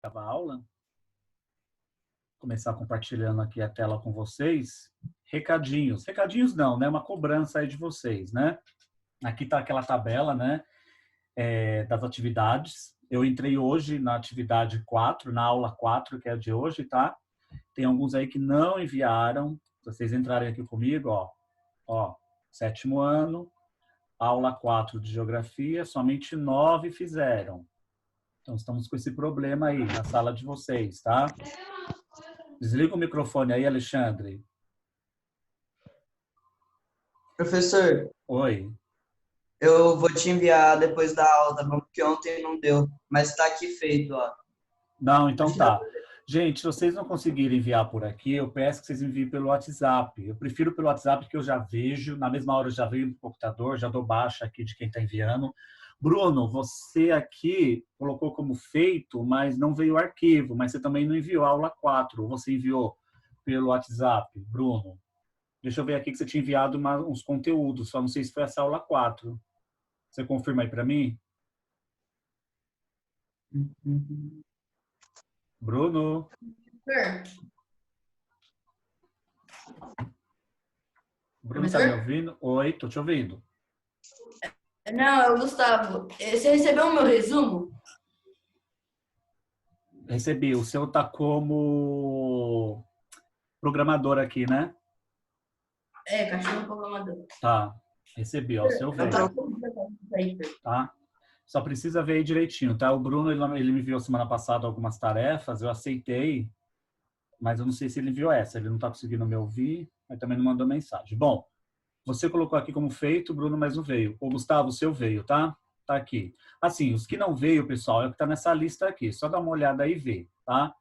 gravar a aula, começar compartilhando aqui a tela com vocês. Recadinhos. Recadinhos não, né? Uma cobrança aí de vocês, né? Aqui tá aquela tabela, né? Das atividades. Eu entrei hoje na atividade 4, na aula 4, que é a de hoje, tá? Tem alguns aí que não enviaram. Se vocês entrarem aqui comigo, ó, 7º ano, aula 4 de geografia, somente 9 fizeram. Então, estamos com esse problema aí na sala de vocês, tá? Desliga o microfone aí, Alexandre. Professor, Oi. eu vou te enviar depois da aula, tá bom? Porque ontem não deu, mas tá aqui feito, ó. Não, Acho então que dá tá. pra ver. Gente, se vocês não conseguirem enviar por aqui, eu peço que vocês enviem pelo WhatsApp. Eu prefiro pelo WhatsApp que eu já vejo, na mesma hora eu já vejo no computador, já dou baixa aqui de quem está enviando. Bruno, você aqui colocou como feito, mas não veio o arquivo, mas você também não enviou a aula 4. Você enviou pelo WhatsApp, Bruno? Deixa eu ver aqui que você tinha enviado uns conteúdos, só não sei se foi essa aula 4. Você confirma aí para mim? Bruno? Bruno, tá me Professor? ouvindo? Oi, tô te ouvindo. Não, é o Gustavo. Você recebeu o meu resumo? Recebi. O seu tá como programador aqui, né? É, cachorro programador. Tá. Recebi, ó. O seu Eu tava veio, aí. tá? Só precisa ver aí direitinho, tá? O Bruno, ele me enviou semana passada algumas tarefas, eu aceitei, mas eu não sei se ele enviou essa. Ele não tá conseguindo me ouvir, mas também não mandou mensagem. Bom, você colocou aqui como feito, Bruno, mas não veio. O Gustavo, o seu veio, tá? Tá aqui. Assim, os que não veio, pessoal, é o que tá nessa lista aqui. Só dá uma olhada aí e vê, tá?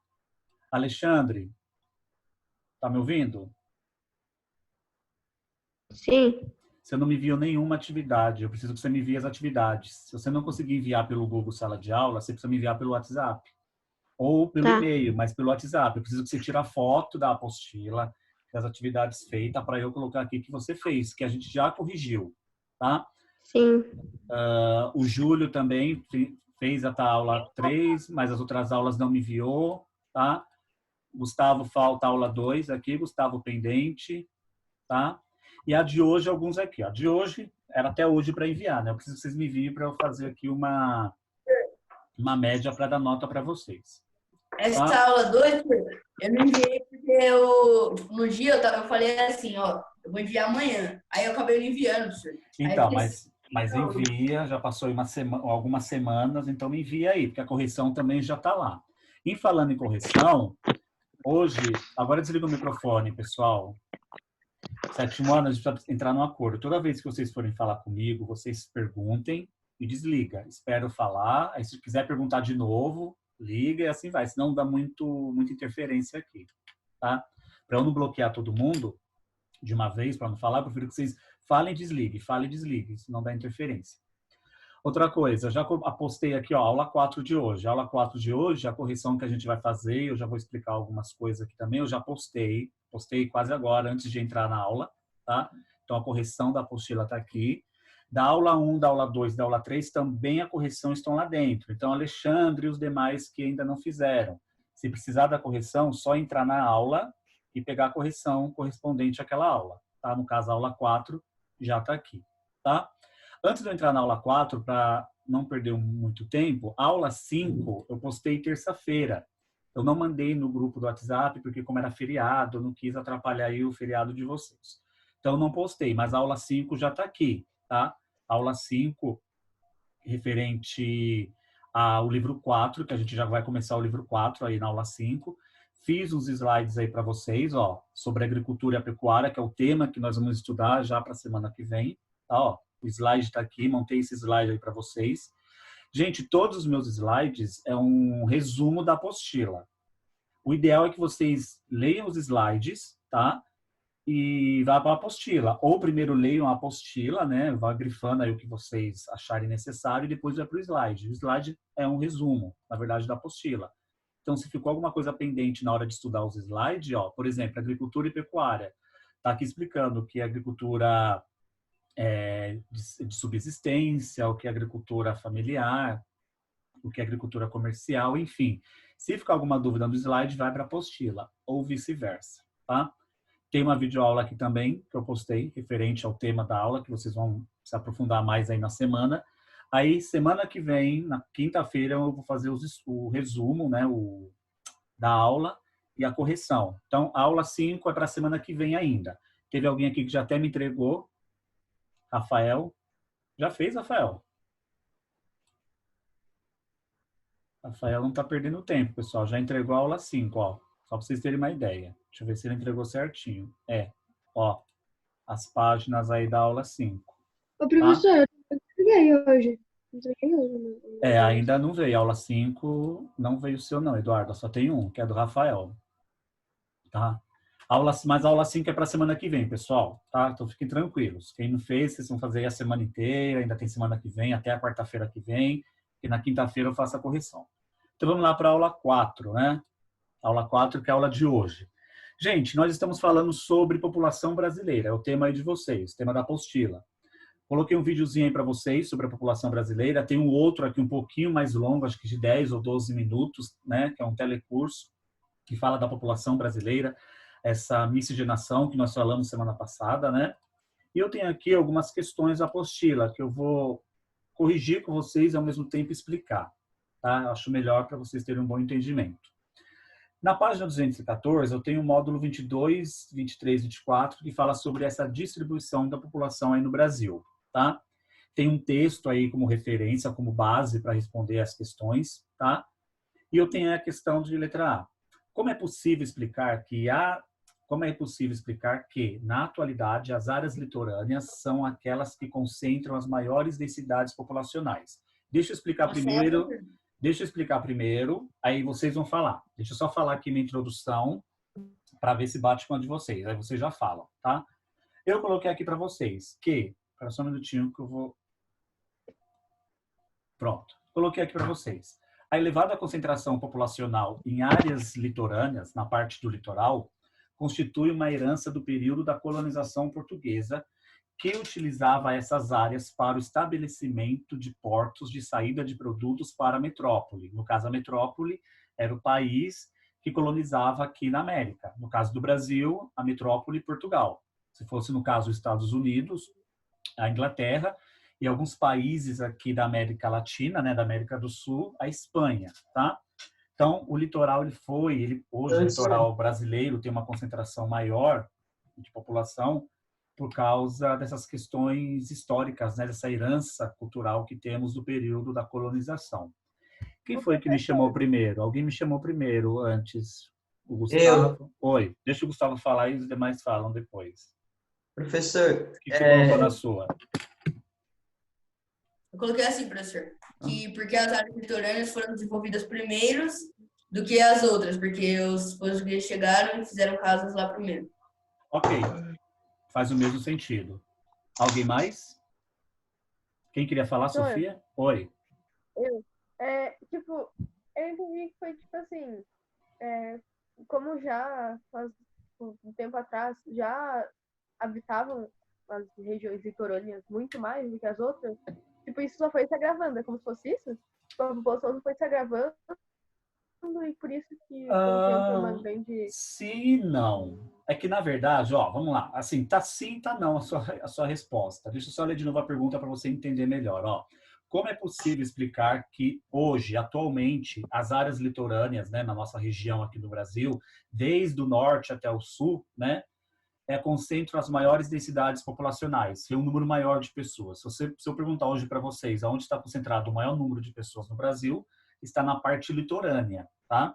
Alexandre, tá me ouvindo? Sim, Você não me enviou nenhuma atividade. Eu preciso que você me envie as atividades. Se você não conseguir enviar pelo Google Sala de Aula, você precisa me enviar pelo WhatsApp. Ou pelo tá. e-mail, mas pelo WhatsApp. Eu preciso que você tire a foto da apostila, das atividades feitas, para eu colocar aqui que você fez, que a gente já corrigiu, tá? Sim, O Júlio também fez a aula 3, mas as outras aulas não me enviou, tá? Gustavo falta a aula 2 aqui, Gustavo pendente, tá? E a de hoje, alguns aqui. A de hoje era até hoje para enviar, né? Eu preciso que vocês me enviem para eu fazer aqui uma média para dar nota para vocês. Essa Tá? aula 2, eu não enviei porque no dia eu falei assim, ó, eu vou enviar amanhã. Aí eu acabei não enviando, professor. Aí eu Então, esqueci. mas envia, já passou algumas semanas, então envia aí, porque a correção também já está lá. E falando em correção, hoje, agora desliga o microfone, pessoal. 7º ano, a gente precisa entrar num acordo. Toda vez que vocês forem falar comigo, vocês perguntem e desliga. Espero falar. Aí, se quiser perguntar de novo, liga e assim vai. Senão dá muita interferência aqui, tá? Para eu não bloquear todo mundo de uma vez, para não falar, eu prefiro que vocês falem e desligue, senão dá interferência. Outra coisa, já apostei aqui, ó, aula 4 de hoje. A aula 4 de hoje, a correção que a gente vai fazer, eu já vou explicar algumas coisas aqui também, eu já postei quase agora, antes de entrar na aula, tá? Então, a correção da apostila está aqui. Da aula 1, da aula 2, da aula 3, também a correção estão lá dentro. Então, Alexandre e os demais que ainda não fizeram. Se precisar da correção, só entrar na aula e pegar a correção correspondente àquela aula, tá? No caso, a aula 4 já está aqui, tá? Antes de eu entrar na aula 4, para não perder muito tempo, a aula 5 eu postei terça-feira. Eu não mandei no grupo do WhatsApp, porque como era feriado, eu não quis atrapalhar aí o feriado de vocês. Então, não postei, mas a aula 5 já está aqui, tá? A aula 5, referente ao livro 4, que a gente já vai começar o livro 4 aí na aula 5. Fiz uns slides aí para vocês, ó, sobre agricultura e a pecuária, que é o tema que nós vamos estudar já para a semana que vem, tá? Ó, o slide está aqui, montei esse slide aí para vocês. Gente, todos os meus slides é um resumo da apostila. O ideal é que vocês leiam os slides, tá? E vá para a apostila. Ou primeiro leiam a apostila, né? Vá grifando aí o que vocês acharem necessário e depois vai para o slide. O slide é um resumo, na verdade, da apostila. Então, se ficou alguma coisa pendente na hora de estudar os slides, ó, por exemplo, agricultura e pecuária, está aqui explicando o que é agricultura de subsistência, o que é agricultura familiar, o que é agricultura comercial, enfim. Se ficar alguma dúvida no slide, vai para a apostila, ou vice-versa, tá? Tem uma videoaula aqui também, que eu postei, referente ao tema da aula, que vocês vão se aprofundar mais aí na semana. Aí, semana que vem, na quinta-feira, eu vou fazer o resumo, né, da aula e a correção. Então, a aula 5 é para a semana que vem ainda. Teve alguém aqui que já até me entregou. Rafael. Já fez, Rafael? Rafael não está perdendo tempo, pessoal. Já entregou a aula 5, ó. Só para vocês terem uma ideia. Deixa eu ver se ele entregou certinho. Ó. As páginas aí da aula 5. Ô, professor, eu entreguei hoje. Entreguei hoje. Ainda não veio. A aula 5 não veio o seu não, Eduardo. Só tem um, que é do Rafael. Tá? Mas a aula 5 é para a semana que vem, pessoal. Tá? Então fiquem tranquilos. Quem não fez, vocês vão fazer a semana inteira. Ainda tem semana que vem, até a quarta-feira que vem. E na quinta-feira eu faço a correção. Então vamos lá para a aula 4, né? Aula 4, que é a aula de hoje. Gente, nós estamos falando sobre população brasileira. É o tema aí de vocês, tema da apostila. Coloquei um videozinho aí para vocês sobre a população brasileira. Tem um outro aqui um pouquinho mais longo, acho que de 10 ou 12 minutos, né? Que é um telecurso que fala da população brasileira, essa miscigenação que nós falamos semana passada, né? E eu tenho aqui algumas questões da apostila que eu vou corrigir com vocês e ao mesmo tempo explicar, tá? Acho melhor para vocês terem um bom entendimento. Na página 214, eu tenho o módulo 22, 23, 24, que fala sobre essa distribuição da população aí no Brasil, tá? Tem um texto aí como referência, como base para responder as questões, tá? E eu tenho a questão de letra A. Como é possível explicar que, na atualidade, as áreas litorâneas são aquelas que concentram as maiores densidades populacionais? Deixa eu explicar primeiro, aí vocês vão falar. Deixa eu só falar aqui minha introdução para ver se bate com a de vocês. Aí vocês já falam, tá? Eu coloquei aqui para vocês que... Espera só um minutinho que eu vou... Pronto. Coloquei aqui para vocês. A elevada concentração populacional em áreas litorâneas, na parte do litoral, constitui uma herança do período da colonização portuguesa, que utilizava essas áreas para o estabelecimento de portos de saída de produtos para a metrópole. No caso, a metrópole era o país que colonizava aqui na América. No caso do Brasil, a metrópole Portugal. Se fosse, no caso, os Estados Unidos, a Inglaterra, e alguns países aqui da América Latina, né, da América do Sul, a Espanha, tá? Então, o litoral, hoje o litoral brasileiro tem uma concentração maior de população por causa dessas questões históricas, né, dessa herança cultural que temos do período da colonização. Quem foi que me chamou primeiro? Alguém me chamou primeiro antes? O Gustavo? Oi, deixa o Gustavo falar e os demais falam depois. Professor, O que você colocou na sua? Eu coloquei assim, professor, que porque as áreas litorâneas foram desenvolvidas primeiros do que as outras, porque os portugueses chegaram e fizeram casas lá primeiro. Ok, faz o mesmo sentido. Alguém mais? Quem queria falar, Sofia? Oi. Eu entendi que foi tipo assim, como já faz um tempo atrás, já habitavam as regiões litorâneas muito mais do que as outras, tipo, isso só foi se agravando, é como se fosse isso? Tipo, a população só foi se agravando e por isso que com o tempo uma grande... Sim, não. É que, na verdade, ó, vamos lá. Assim, tá sim, tá não a sua resposta. Deixa eu só ler de novo a pergunta para você entender melhor, ó. Como é possível explicar que hoje, atualmente, as áreas litorâneas, né, na nossa região aqui do Brasil, desde o norte até o sul, né, concentram as maiores densidades populacionais, tem um número maior de pessoas. Se eu perguntar hoje para vocês aonde está concentrado o maior número de pessoas no Brasil, está na parte litorânea, tá?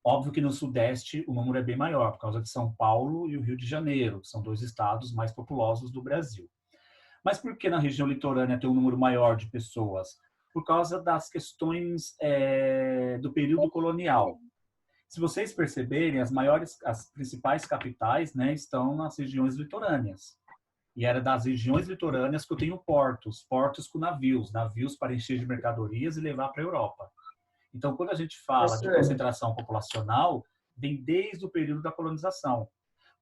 Óbvio que no Sudeste o número é bem maior, por causa de São Paulo e o Rio de Janeiro, que são dois estados mais populosos do Brasil. Mas por que na região litorânea tem um número maior de pessoas? Por causa das questões do período colonial. Se vocês perceberem, as principais capitais, né, estão nas regiões litorâneas. E era das regiões litorâneas que eu tenho portos com navios para encher de mercadorias e levar para a Europa. Então, quando a gente fala de concentração populacional, vem desde o período da colonização.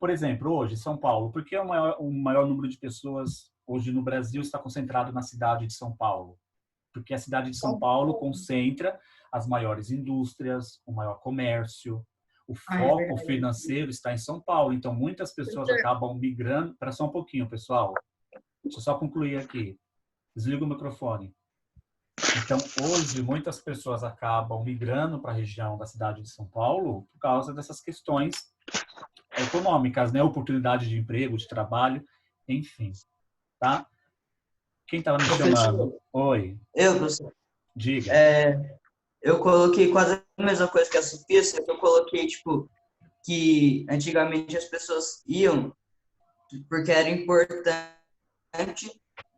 Por exemplo, hoje, São Paulo, por que o maior número de pessoas hoje no Brasil está concentrado na cidade de São Paulo? Porque a cidade de São Paulo concentra as maiores indústrias, o maior comércio, o foco financeiro está em São Paulo. Então, muitas pessoas acabam migrando. Espera só um pouquinho, pessoal. Deixa eu só concluir aqui. Desliga o microfone. Então, hoje, muitas pessoas acabam migrando para a região da cidade de São Paulo por causa dessas questões econômicas, né? Oportunidade de emprego, de trabalho, enfim. Tá? Quem estava me chamando? Oi. Eu, professor. Diga. Eu coloquei quase a mesma coisa que a Sofia, só que eu coloquei, tipo, que antigamente as pessoas iam porque era importante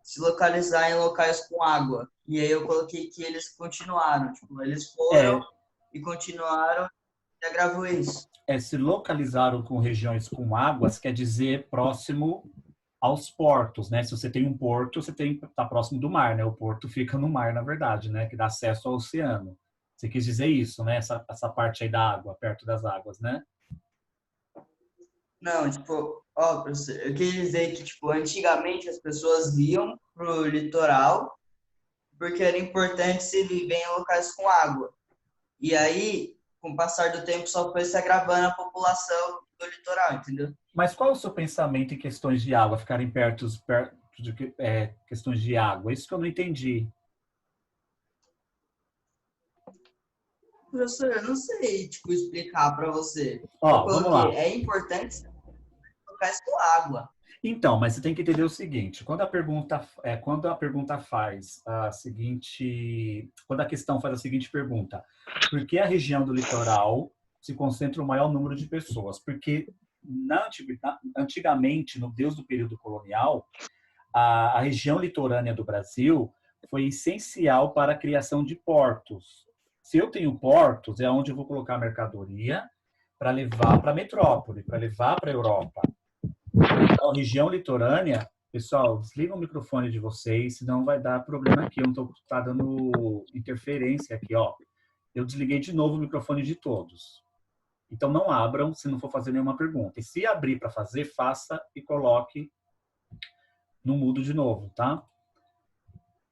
se localizar em locais com água. E aí eu coloquei que eles continuaram, tipo, eles foram e continuaram e agravou isso. Se localizaram com regiões com águas, quer dizer próximo aos portos, né? Se você tem um porto, você tá próximo do mar, né? O porto fica no mar, na verdade, né? Que dá acesso ao oceano. Você quis dizer isso, né? Essa parte aí da água, perto das águas, né? Não, tipo, ó, professor, eu quis dizer que, tipo, antigamente as pessoas iam pro litoral porque era importante se viver em locais com água. E aí, com o passar do tempo, só foi se agravando a população do litoral, entendeu? Mas qual é o seu pensamento em questões de água? Ficarem perto de questões de água? Isso que eu não entendi. Professor, eu não sei, tipo, explicar para você. Ó, vamos lá. É importante se viver em locais com água. Então, mas você tem que entender o seguinte: quando a pergunta faz a seguinte, quando a questão faz a seguinte pergunta, por que a região do litoral se concentra o maior número de pessoas? Porque antigamente, no Deus do período colonial, a região litorânea do Brasil foi essencial para a criação de portos. Se eu tenho portos, é onde eu vou colocar mercadoria para levar para a metrópole, para levar para a Europa. Então, a região litorânea, pessoal, desliga o microfone de vocês, senão vai dar problema aqui. Eu não tá dando interferência aqui, ó. Eu desliguei de novo o microfone de todos. Então, não abram se não for fazer nenhuma pergunta. E se abrir para fazer, faça e coloque no mudo de novo, tá?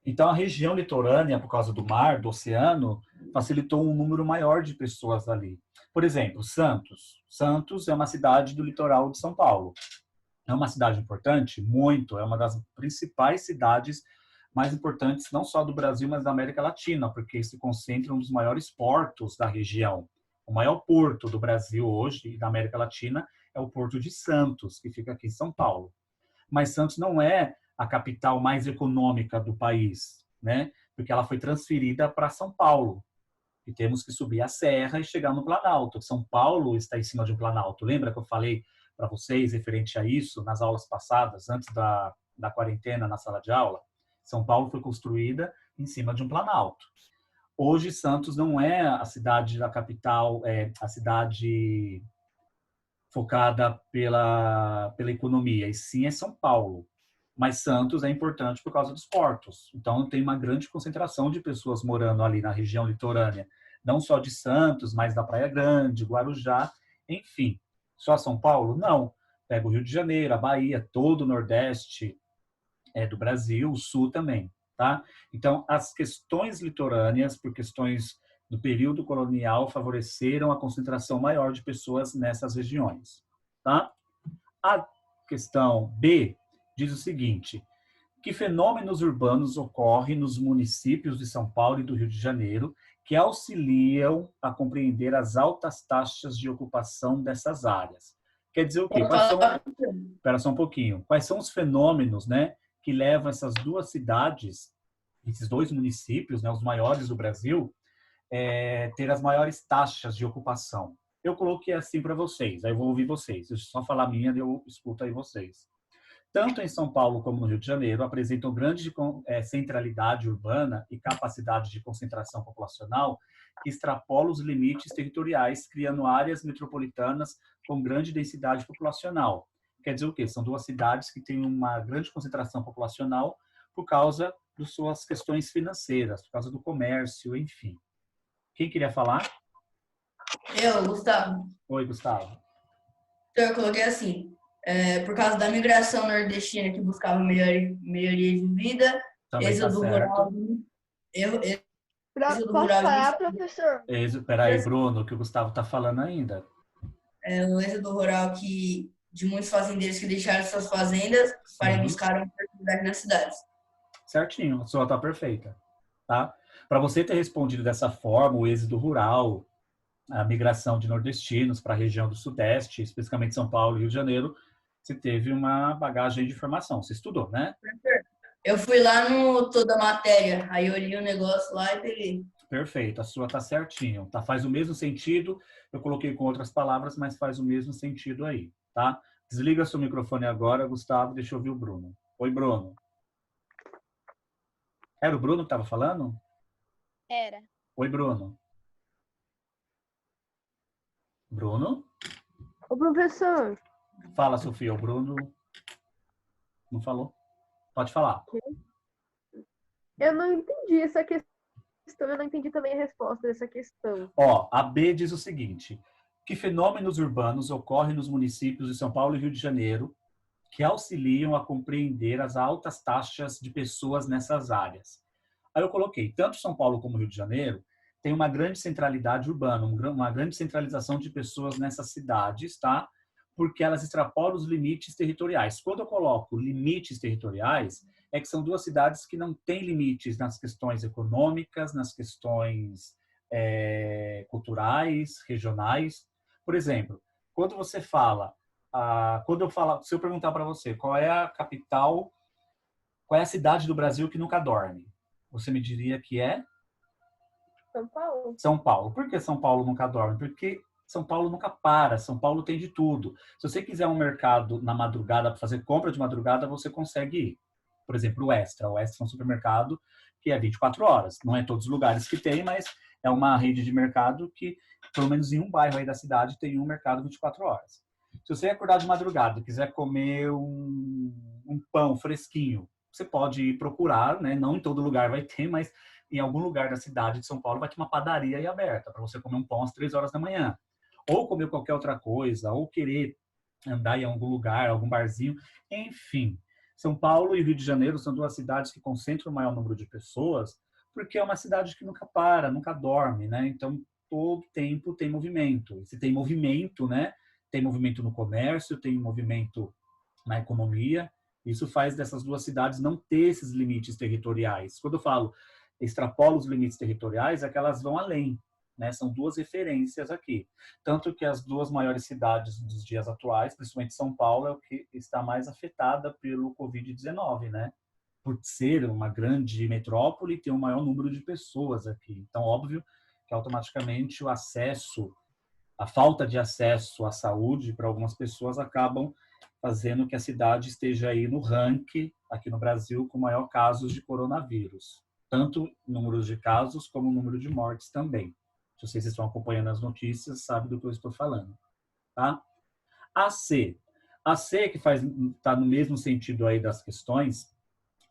Então, a região litorânea, por causa do mar, do oceano, facilitou um número maior de pessoas ali. Por exemplo, Santos. Santos é uma cidade do litoral de São Paulo. É uma cidade importante? Muito. É uma das principais cidades mais importantes, não só do Brasil, mas da América Latina, porque se concentra um dos maiores portos da região. O maior porto do Brasil hoje e da América Latina é o Porto de Santos, que fica aqui em São Paulo. Mas Santos não é a capital mais econômica do país, né? Porque ela foi transferida para São Paulo. E temos que subir a serra e chegar no Planalto. São Paulo está em cima de um Planalto. Lembra que eu falei para vocês referente a isso nas aulas passadas, antes da quarentena na sala de aula? São Paulo foi construída em cima de um Planalto. Hoje, Santos não é a cidade da capital, é a cidade focada pela economia, e sim é São Paulo. Mas Santos é importante por causa dos portos. Então, tem uma grande concentração de pessoas morando ali na região litorânea. Não só de Santos, mas da Praia Grande, Guarujá, enfim. Só São Paulo? Não. Pega o Rio de Janeiro, a Bahia, todo o Nordeste do Brasil, o Sul também, tá? Então, as questões litorâneas, por questões do período colonial, favoreceram a concentração maior de pessoas nessas regiões, tá? A questão B diz o seguinte: que fenômenos urbanos ocorrem nos municípios de São Paulo e do Rio de Janeiro que auxiliam a compreender as altas taxas de ocupação dessas áreas? Quer dizer o quê? Espera só um pouquinho. Quais são os fenômenos, né, que levam essas duas cidades, esses dois municípios, né, os maiores do Brasil, ter as maiores taxas de ocupação? Eu coloquei assim para vocês, aí eu vou ouvir vocês. Deixa eu só falar a minha, eu escuto aí vocês. Tanto em São Paulo como no Rio de Janeiro, apresentam grande centralidade urbana e capacidade de concentração populacional que extrapola os limites territoriais, criando áreas metropolitanas com grande densidade populacional. Quer dizer o quê? São duas cidades que têm uma grande concentração populacional por causa das suas questões financeiras, por causa do comércio, enfim. Quem queria falar? Eu, Gustavo. Oi, Gustavo. Então, eu coloquei assim, por causa da migração nordestina que buscava melhoria de vida, Também tá êxodo certo. rural, Êxodo Posso rural de falar, professor? Espera aí, Bruno, que o Gustavo está falando ainda. o êxodo rural de muitos fazendeiros que deixaram suas fazendas para ir Sim, buscar uma oportunidade nas cidades. certinho, a sua está perfeita. Tá? Para você ter respondido dessa forma, o êxodo rural, a migração de nordestinos para a região do Sudeste, especificamente São Paulo e Rio de Janeiro, você teve uma bagagem de informação. Você estudou, né? Eu fui lá no Toda Matéria, aí eu li o negócio lá e peguei. Perfeito, a sua está certinho. Tá? Faz o mesmo sentido. Eu coloquei com outras palavras, mas faz o mesmo sentido aí. Tá? Desliga seu microfone agora, Gustavo. Deixa eu ouvir o Bruno. Oi, Bruno. Era o Bruno que estava falando? Era. Oi, Bruno. Bruno? Ô, professor, Fala, Sofia. O Bruno não falou? Pode falar. eu não entendi essa questão, eu não entendi também a resposta dessa questão. Ó, a B diz o seguinte: que fenômenos urbanos ocorrem nos municípios de São Paulo e Rio de Janeiro que auxiliam a compreender as altas taxas de pessoas nessas áreas? Aí eu coloquei, tanto São Paulo como Rio de Janeiro tem uma grande centralidade urbana, uma grande centralização de pessoas nessas cidades, tá? Porque elas extrapolam os limites territoriais. Quando eu coloco limites territoriais, é que são duas cidades que não têm limites nas questões econômicas, nas questões culturais, regionais. Por exemplo, quando você fala, se eu perguntar para você qual é a capital, qual é a cidade do Brasil que nunca dorme, você me diria que é São Paulo? São Paulo. Por que São Paulo nunca dorme? Porque São Paulo nunca para. São Paulo tem de tudo. Se você quiser um mercado na madrugada para fazer compra de madrugada, você consegue ir. Por exemplo, o Extra. O Extra é um supermercado que é 24 horas. Não é em todos os lugares que tem, mas é uma rede de mercado que, pelo menos em um bairro aí da cidade, tem um mercado 24 horas. Se você acordar de madrugada e quiser comer um pão fresquinho, você pode ir procurar, né? Não em todo lugar vai ter, mas em algum lugar da cidade de São Paulo vai ter uma padaria aí aberta para você comer um pão às 3 horas da manhã. Ou comer qualquer outra coisa, ou querer andar em algum lugar, algum barzinho. Enfim, São Paulo e Rio de Janeiro são duas cidades que concentram o maior número de pessoas, porque é uma cidade que nunca para, nunca dorme, né? Então, todo tempo tem movimento. E se tem movimento, né? Tem movimento no comércio, tem movimento na economia. Isso faz dessas duas cidades não ter esses limites territoriais. Quando eu falo extrapola os limites territoriais, é que elas vão além, né? São duas referências aqui. Tanto que as duas maiores cidades dos dias atuais, principalmente São Paulo, é o que está mais afetada pelo Covid-19, né? Por ser uma grande metrópole e ter um maior número de pessoas aqui. Então, óbvio que automaticamente o acesso, a falta de acesso à saúde para algumas pessoas acabam fazendo que a cidade esteja aí no ranking, aqui no Brasil, com maior casos de coronavírus. Tanto números de casos como número de mortes também. Se vocês estão acompanhando as notícias, sabem do que eu estou falando. Tá? A C. A C, que está no mesmo sentido aí das questões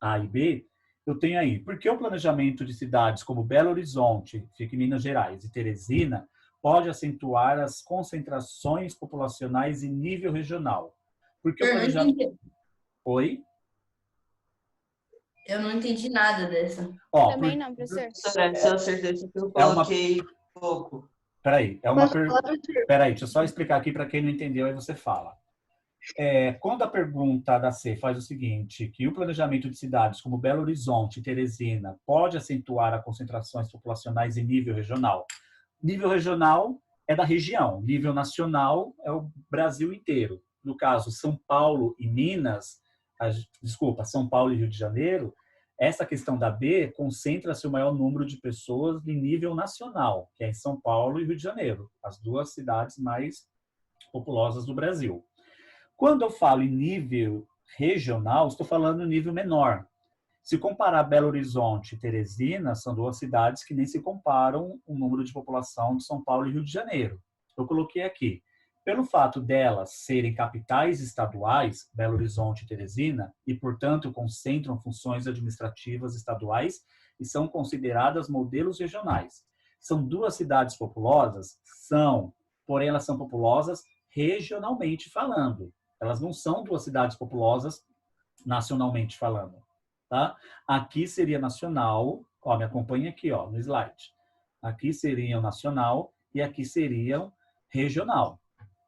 A e B, eu tenho aí. Por que o planejamento de cidades como Belo Horizonte, fica em Minas Gerais, e Teresina, pode acentuar as concentrações populacionais em nível regional? Porque o Eu não planejamento... entendi. Oi? Eu não entendi nada dessa. Ó, Também não, professor. Se eu acertei isso que eu É uma- coloquei pouco. Peraí, Posso falar, professor? Peraí, deixa eu só explicar aqui para quem não entendeu, aí você fala. Quando a pergunta da C faz o seguinte, que o planejamento de cidades como Belo Horizonte e Teresina pode acentuar as concentrações populacionais em nível regional. Nível regional é da região, nível nacional é o Brasil inteiro. No caso, São Paulo e Minas, São Paulo e Rio de Janeiro, essa questão da B concentra-se o maior número de pessoas em nível nacional, que é em São Paulo e Rio de Janeiro, as duas cidades mais populosas do Brasil. Quando eu falo em nível regional, estou falando em nível menor. Se comparar Belo Horizonte e Teresina, são duas cidades que nem se comparam o número de população de São Paulo e Rio de Janeiro. Eu coloquei aqui. Pelo fato delas serem capitais estaduais, Belo Horizonte e Teresina, e, portanto, concentram funções administrativas estaduais e são consideradas modelos regionais. São duas cidades populosas? São, porém elas são populosas regionalmente falando. Elas não são duas cidades populosas nacionalmente falando. Tá? Aqui seria nacional, Ó, me acompanha aqui, ó, no slide. Aqui seriam nacional e aqui seriam regional.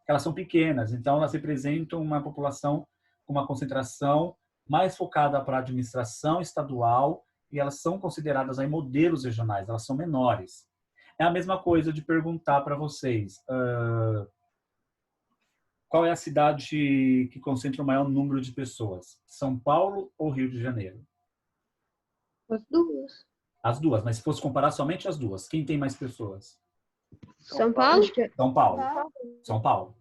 Elas são pequenas, então elas representam uma população com uma concentração mais focada para a administração estadual e elas são consideradas aí modelos regionais, elas são menores. É a mesma coisa de perguntar para vocês qual é a cidade que concentra o maior número de pessoas, São Paulo ou Rio de Janeiro? As duas. As duas, mas se fosse comparar somente as duas, quem tem mais pessoas? São Paulo? São Paulo. São Paulo.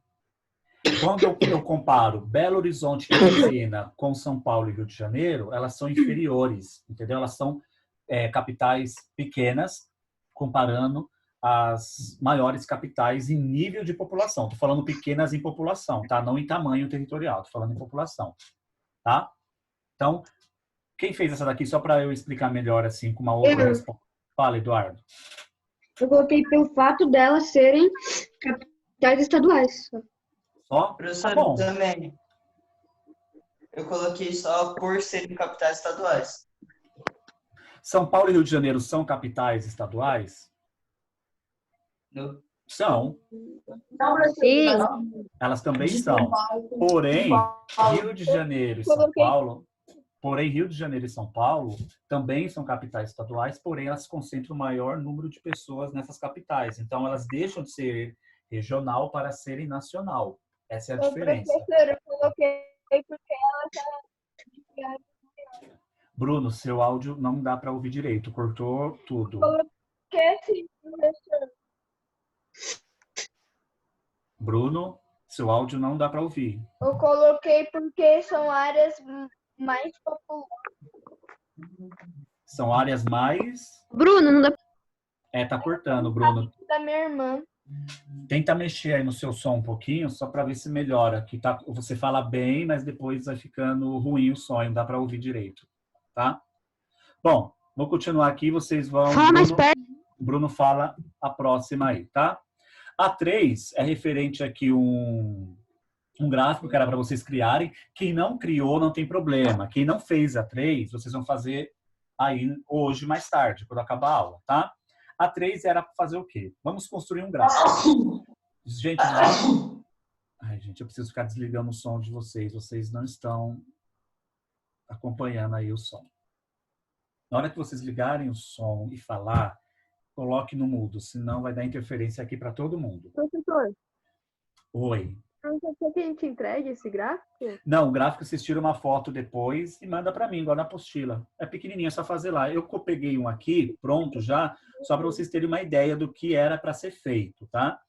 Quando eu comparo Belo Horizonte e Teresina com São Paulo e Rio de Janeiro, elas são inferiores, entendeu? Elas são capitais pequenas, comparando as maiores capitais em nível de população. Estou falando pequenas em população, tá? Não em tamanho territorial, estou falando em população, tá? Então, quem fez essa daqui, só para eu explicar melhor, assim, com uma outra resposta? Fala, Eduardo. Eu coloquei pelo fato delas serem capitais estaduais. Só? Professor, Tá bom. também. Eu coloquei só por serem capitais estaduais. São Paulo e Rio de Janeiro são capitais estaduais? No- São. Sim. Elas também De são. São Paulo. Porém, Rio de Janeiro e São Paulo, porém, Rio de Janeiro e São Paulo também são capitais estaduais, porém elas concentram o maior número de pessoas nessas capitais. Então, elas deixam de ser regional para serem nacional. Essa é a diferença. Professor, eu coloquei porque ela Bruno, seu áudio não dá para ouvir direito, cortou tudo. quer sim, professor. Bruno, seu áudio não dá para ouvir. Eu coloquei porque são áreas mais populares. São áreas mais... Bruno, não dá. tá cortando, Bruno. Da minha irmã. Tenta mexer aí no seu som um pouquinho, só para ver se melhora. Que tá, você fala bem, mas depois vai ficando ruim o som, não dá para ouvir direito, tá? Bom, vou continuar aqui, vocês vão... Fala mais perto. Bruno fala a próxima aí, tá? A 3 é referente aqui um gráfico que era para vocês criarem. Quem não criou, não tem problema. Quem não fez a 3, vocês vão fazer aí hoje, mais tarde, quando acabar a aula, tá? A 3 era para fazer o quê? Vamos construir um gráfico. Gente, eu preciso ficar desligando o som de vocês. Vocês não estão acompanhando aí o som. Na hora que vocês ligarem o som e falar, coloque no mudo, senão vai dar interferência aqui para todo mundo. Professor, Oi. não quer que a gente entregue esse gráfico? Não, o gráfico vocês tiram uma foto depois e manda para mim, igual na apostila. É pequenininho, é só fazer lá. Eu peguei um aqui, pronto já, só para vocês terem uma ideia do que era para ser feito, tá?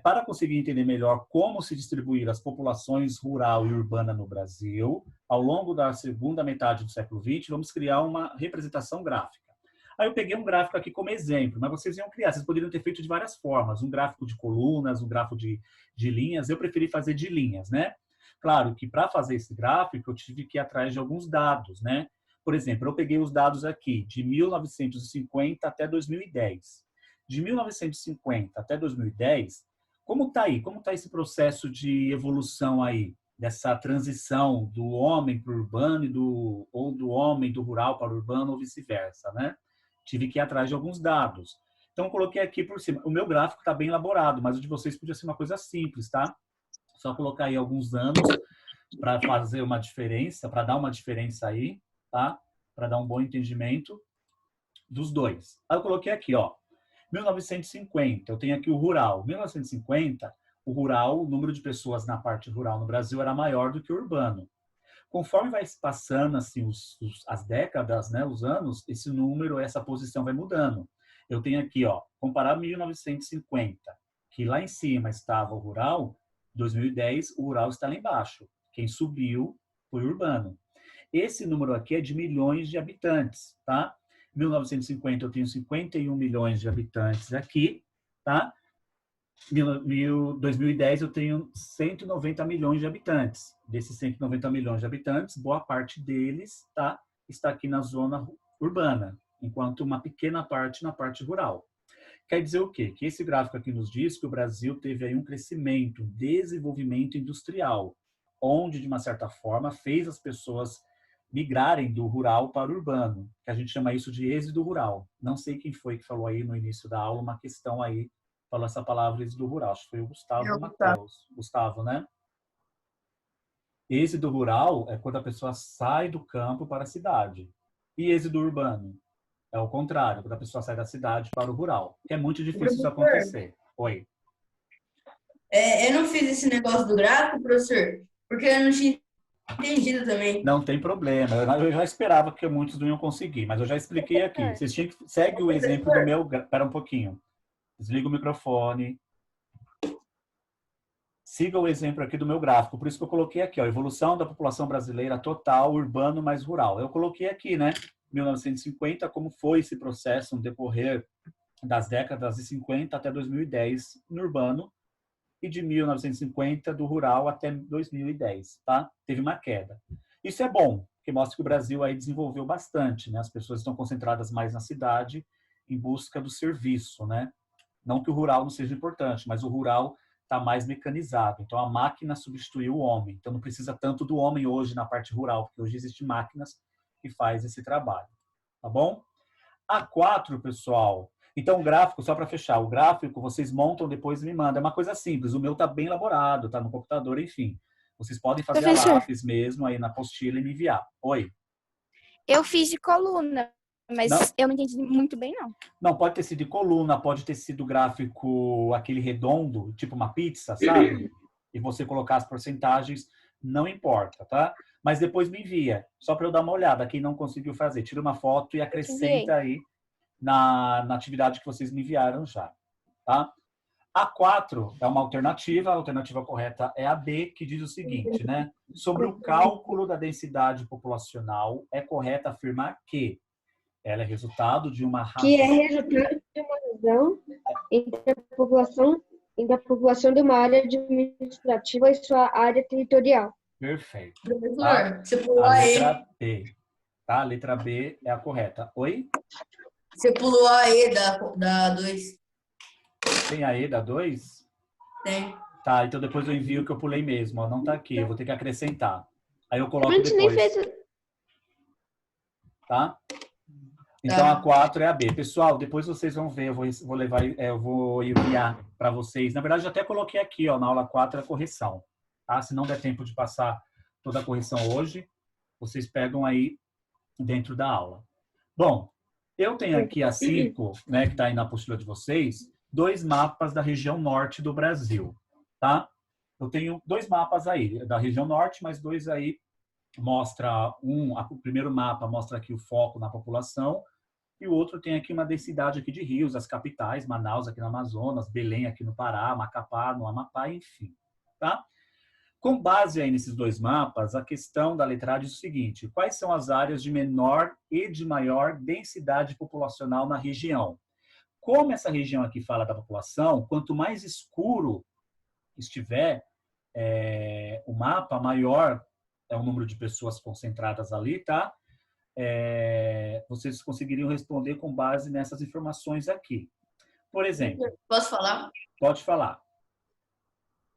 Para conseguir entender melhor como se distribuir as populações rural e urbana no Brasil, ao longo da segunda metade do século XX, vamos criar uma representação gráfica. Aí eu peguei um gráfico aqui como exemplo, mas vocês iam criar, vocês poderiam ter feito de várias formas, um gráfico de colunas, um gráfico de linhas, eu preferi fazer de linhas, né? Claro que para fazer esse gráfico eu tive que ir atrás de alguns dados, né? Por exemplo, eu peguei os dados aqui de 1950 até 2010. De 1950 até 2010, como está aí? Como está esse processo de evolução aí? Dessa transição do homem para o urbano ou do homem do rural para o urbano ou vice-versa, né? Tive que ir atrás de alguns dados. Então, coloquei aqui por cima. O meu gráfico está bem elaborado, mas o de vocês podia ser uma coisa simples, tá? Só colocar aí alguns anos para fazer uma diferença, para dar uma diferença aí, tá? Para dar um bom entendimento dos dois. Aí eu coloquei aqui, ó, 1950, eu tenho aqui o rural. 1950, o rural, o número de pessoas na parte rural no Brasil era maior do que o urbano. Conforme vai passando assim, as décadas, né, os anos, esse número, essa posição vai mudando. Eu tenho aqui, ó, comparar 1950, que lá em cima estava o rural, 2010, o rural está lá embaixo. Quem subiu foi o urbano. Esse número aqui é de milhões de habitantes, tá? 1950 eu tenho 51 milhões de habitantes aqui, tá? 2010 eu tenho 190 milhões de habitantes. Desses 190 milhões de habitantes, boa parte deles está aqui na zona urbana, enquanto uma pequena parte na parte rural. Quer dizer o quê? Que esse gráfico aqui nos diz que o Brasil teve aí um crescimento, desenvolvimento industrial, onde, de uma certa forma, fez as pessoas migrarem do rural para o urbano, que a gente chama isso de êxodo rural. Não sei quem foi que falou aí no início da aula uma questão aí, falou essa palavra êxodo rural. Acho que foi o Gustavo ou o Matheus. Gustavo, né? Êxodo rural é quando a pessoa sai do campo para a cidade. E êxodo urbano é o contrário, quando a pessoa sai da cidade para o rural. Que é muito difícil isso acontecer. Oi. Eu não fiz esse negócio do gráfico, professor, porque eu não tinha entendido também. Não tem problema. Eu já esperava que muitos não iam conseguir, mas eu já expliquei aqui. Vocês tinham que... Segue o exemplo do meu... Espera um pouquinho. Desliga o microfone. Siga o exemplo aqui do meu gráfico. Por isso que eu coloquei aqui, ó, evolução da população brasileira total, urbano mais rural. Eu coloquei aqui, né, 1950, como foi esse processo no decorrer das décadas de 50 até 2010 no urbano e de 1950 do rural até 2010, tá? Teve uma queda. Isso é bom, porque mostra que o Brasil aí desenvolveu bastante, né? As pessoas estão concentradas mais na cidade em busca do serviço, né? Não que o rural não seja importante, mas o rural está mais mecanizado. Então, a máquina substituiu o homem. Então, não precisa tanto do homem hoje na parte rural, porque hoje existem máquinas que fazem esse trabalho. Tá bom? A4, pessoal. Então, o gráfico, só para fechar, o gráfico vocês montam depois e me mandam. É uma coisa simples. O meu está bem elaborado, está no computador, enfim. Vocês podem fazer a lápis mesmo aí na apostila e me enviar. Oi. Eu fiz de coluna, mas Não? eu não entendi muito bem, não. Não, pode ter sido de coluna, pode ter sido gráfico aquele redondo, tipo uma pizza, sabe? E você colocar as porcentagens, não importa, tá? Mas depois me envia, só para eu dar uma olhada. Quem não conseguiu fazer, tira uma foto e acrescenta aí na atividade que vocês me enviaram já, tá? A4 é uma alternativa, a alternativa correta é a B, que diz o seguinte, né? Sobre o cálculo da densidade populacional, é correto afirmar que ela é resultado de uma razão. Que é resultado de uma razão entre a população de uma área administrativa e sua área territorial. Perfeito. Professor, você pulou A a E. letra B. Tá? A letra B é a correta. Oi? Você pulou a E da 2. Tem a E da 2? Tem. Tá, então depois eu envio que eu pulei mesmo. Ó, não tá aqui, eu vou ter que acrescentar. Aí eu coloco A gente nem depois. fez. Tá? Então a 4 é a B. Pessoal, depois vocês vão ver, eu vou enviar para vocês. Na verdade, eu até coloquei aqui, ó, na aula 4 a correção. Tá? Se não der tempo de passar toda a correção hoje, vocês pegam aí dentro da aula. Bom, eu tenho aqui a 5, né, que está aí na apostila de vocês, 2 mapas da região norte do Brasil, tá? Eu tenho 2 mapas aí, da região norte, mas 2 aí mostra o primeiro mapa mostra aqui o foco na população e o outro tem aqui uma densidade aqui de rios, as capitais, Manaus aqui no Amazonas, Belém aqui no Pará, Macapá no Amapá, enfim, tá? Com base aí nesses 2 mapas, a questão da letra A diz o seguinte: quais são as áreas de menor e de maior densidade populacional na região? Como essa região aqui fala da população, quanto mais escuro estiver o mapa, maior é o número de pessoas concentradas ali, tá? Vocês conseguiriam responder com base nessas informações aqui. Por exemplo... Posso falar? Pode falar.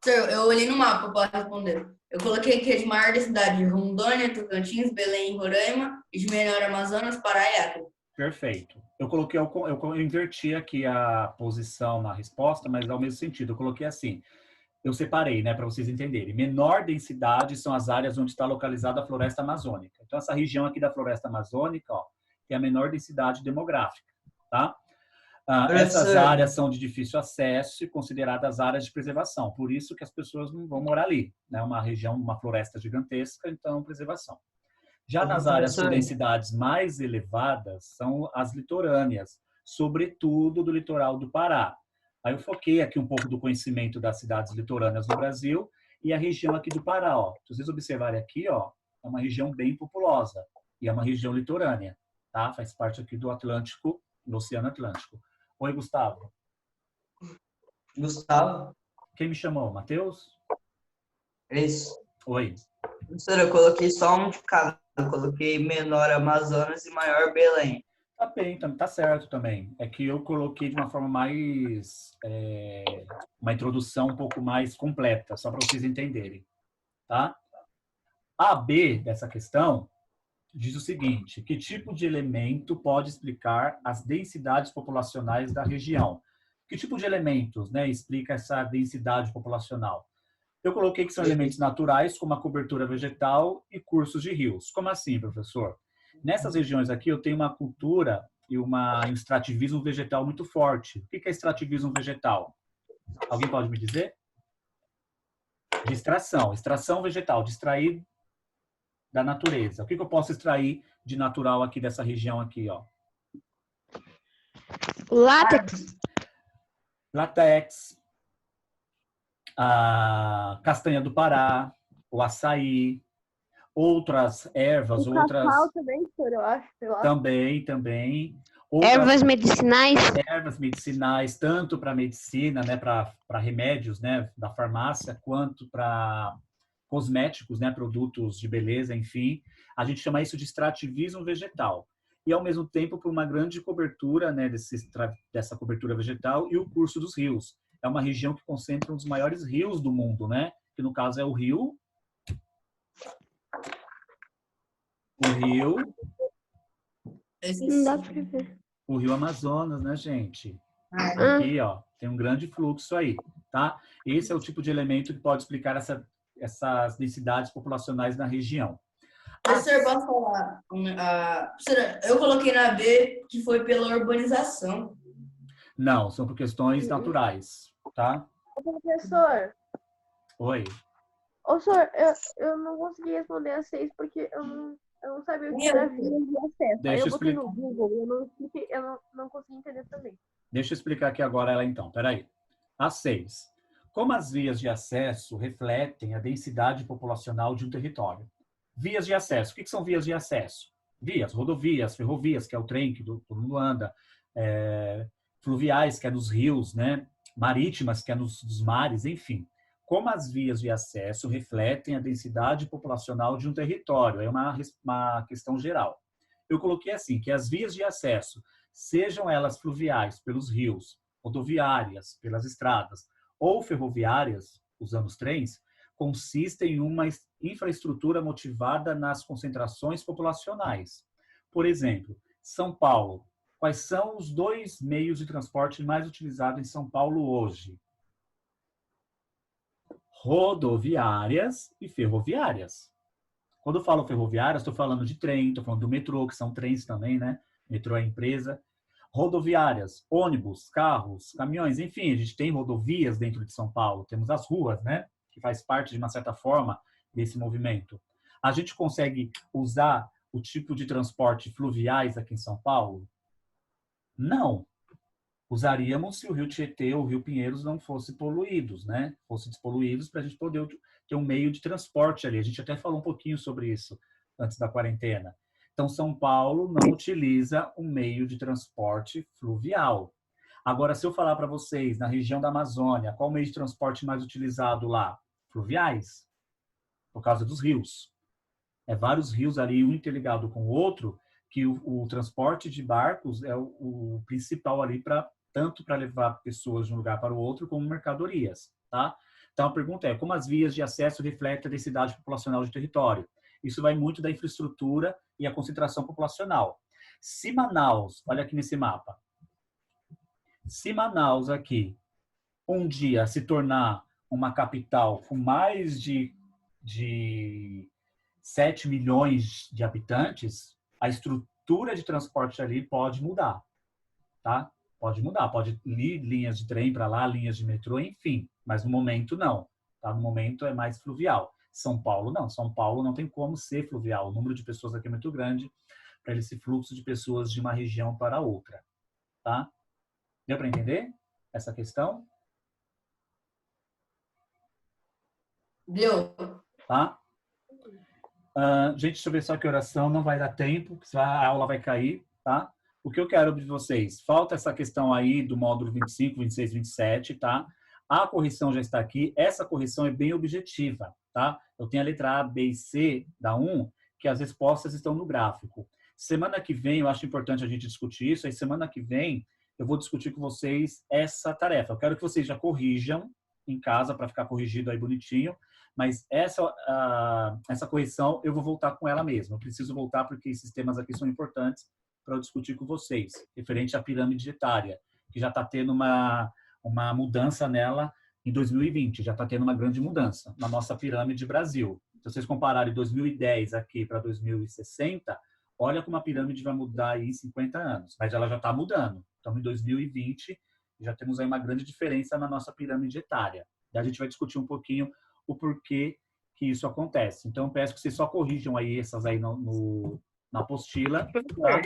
Eu olhei no mapa para responder. Eu coloquei que é de maior densidade Rondônia, Tocantins, Belém, Roraima, e de menor Amazonas, Pará e Acre. Perfeito. Eu inverti aqui a posição na resposta, mas ao mesmo sentido. Eu coloquei assim, eu separei, né, para vocês entenderem. Menor densidade são as áreas onde está localizada a floresta amazônica. Então, essa região aqui da floresta amazônica, ó, tem a menor densidade demográfica, tá? Essas áreas são de difícil acesso e consideradas áreas de preservação. Por isso que as pessoas não vão morar ali. Né? Uma região, uma floresta gigantesca, então preservação. Já nas áreas com densidades mais elevadas, são as litorâneas, sobretudo do litoral do Pará. Aí eu foquei aqui um pouco do conhecimento das cidades litorâneas no Brasil e a região aqui do Pará. Ó. Se vocês observarem aqui, ó, é uma região bem populosa e é uma região litorânea. Tá? Faz parte aqui do Atlântico, do Oceano Atlântico. Oi, Gustavo. Gustavo? Quem me chamou? Matheus? Isso. Oi. Professor, eu coloquei só um de cada. Eu coloquei menor Amazonas e maior Belém. Tá bem, tá certo também. É que eu coloquei de uma forma mais... uma introdução um pouco mais completa, só para vocês entenderem. Tá? A B dessa questão diz o seguinte: que tipo de elemento pode explicar as densidades populacionais da região? Que tipo de elementos, né, explica essa densidade populacional? Eu coloquei que são elementos naturais, como a cobertura vegetal e cursos de rios. Como assim, professor? Nessas regiões aqui, eu tenho uma cultura e um extrativismo vegetal muito forte. O que é extrativismo vegetal? Alguém pode me dizer? Distração. Extração vegetal. Distrair da natureza. O que eu posso extrair de natural aqui dessa região aqui, ó? Látex. Látex, a castanha do Pará, o açaí, outras ervas, O outras cacau também, senhor, eu acho, sei lá. também. Outras Ervas medicinais. ervas medicinais, tanto para medicina, né, para remédios, né, da farmácia, quanto para cosméticos, né, produtos de beleza, enfim. A gente chama isso de extrativismo vegetal. E, ao mesmo tempo, por uma grande cobertura, né, dessa cobertura vegetal e o curso dos rios. É uma região que concentra um dos maiores rios do mundo, né? Que, no caso, é o rio... Não dá pra ver. O rio Amazonas, né, gente? Ah. Aqui, ó, tem um grande fluxo aí, tá? Esse é o tipo de elemento que pode explicar essas densidades populacionais na região. Professor, posso falar? Professora, eu coloquei na B que foi pela urbanização. Não, são por questões naturais, tá? Professor, Oi. ô senhor, eu não consegui responder a 6 porque eu não sabia o que era via de acesso. Aí Deixa eu eu botei explicar. no Google e eu não consegui entender também. Deixa eu explicar aqui agora ela então. Peraí. A 6. Como as vias de acesso refletem a densidade populacional de um território? Vias de acesso. O que são vias de acesso? Vias, rodovias, ferrovias, que é o trem que todo mundo anda, fluviais, que é nos rios, né? Marítimas, que é nos mares, enfim. Como as vias de acesso refletem a densidade populacional de um território? É uma questão geral. Eu coloquei assim, que as vias de acesso, sejam elas fluviais, pelos rios, rodoviárias, pelas estradas, ou ferroviárias, usando os trens, consistem em uma infraestrutura motivada nas concentrações populacionais. Por exemplo, São Paulo. Quais são os 2 meios de transporte mais utilizados em São Paulo hoje? Rodoviárias e ferroviárias. Quando eu falo ferroviárias, estou falando de trem, estou falando do metrô, que são trens também, né? Metrô é empresa. Rodoviárias, ônibus, carros, caminhões, enfim, a gente tem rodovias dentro de São Paulo, temos as ruas, né? Que faz parte, de uma certa forma, desse movimento. A gente consegue usar o tipo de transporte fluviais aqui em São Paulo? Não. Usaríamos se o Rio Tietê ou o Rio Pinheiros não fossem poluídos, né? Fossem despoluídos para a gente poder ter um meio de transporte ali. A gente até falou um pouquinho sobre isso antes da quarentena. Então, São Paulo não utiliza um meio de transporte fluvial. Agora, se eu falar para vocês, na região da Amazônia, qual o meio de transporte mais utilizado lá? Fluviais, por causa dos rios. É vários rios ali, um interligado com o outro, que o transporte de barcos é o principal ali, tanto para levar pessoas de um lugar para o outro, como mercadorias, tá? Então, a pergunta é, como as vias de acesso refletem a densidade populacional de território? Isso vai muito da infraestrutura e a concentração populacional. Se Manaus, olha aqui nesse mapa, se Manaus aqui, um dia se tornar uma capital com mais de 7 milhões de habitantes, a estrutura de transporte ali pode mudar, tá? Pode mudar, pode ir linhas de trem para lá, linhas de metrô, enfim, mas no momento não, tá? No momento é mais fluvial. São Paulo não, São Paulo não tem como ser fluvial, o número de pessoas aqui é muito grande para esse fluxo de pessoas de uma região para outra, tá? Deu para entender essa questão? Deu. Tá? Gente, deixa eu ver só que oração, não vai dar tempo, a aula vai cair, tá? O que eu quero de vocês? Falta essa questão aí do módulo 25, 26, 27, tá? A correção já está aqui, essa correção é bem objetiva, tá? Eu tenho a letra A, B e C da 1, que as respostas estão no gráfico. Semana que vem, eu acho importante a gente discutir isso, aí semana que vem eu vou discutir com vocês essa tarefa. Eu quero que vocês já corrijam, em casa para ficar corrigido aí bonitinho. Mas essa correção eu vou voltar com ela mesma. Eu preciso voltar porque esses temas aqui são importantes para eu discutir com vocês, referente à pirâmide etária, que já está tendo uma mudança nela em 2020, já está tendo uma grande mudança na nossa pirâmide Brasil. Se vocês compararem 2010 aqui para 2060, olha como a pirâmide vai mudar aí em 50 anos, mas ela já está mudando. Então, em 2020, já temos aí uma grande diferença na nossa pirâmide etária. E a gente vai discutir um pouquinho o porquê que isso acontece. Então, eu peço que vocês só corrijam aí essas aí na apostila, tá?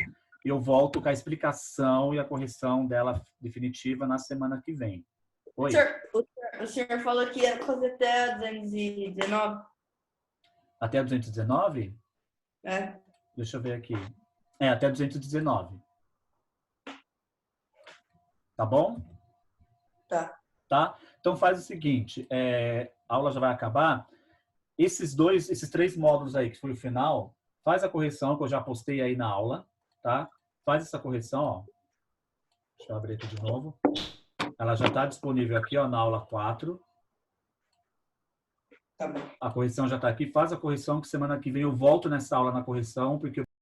Eu volto com a explicação e a correção dela definitiva na semana que vem. Oi? O senhor falou que ia fazer até 219? Até 219? É. Deixa eu ver aqui. Até 219. Tá bom? Tá? Então faz o seguinte, a aula já vai acabar. Esses 3 módulos aí, que foi o final, faz a correção que eu já postei aí na aula, tá? Faz essa correção, ó. Deixa eu abrir aqui de novo. Ela já está disponível aqui, ó, na aula 4. Tá bom. A correção já está aqui. Faz a correção que semana que vem eu volto nessa aula na correção, porque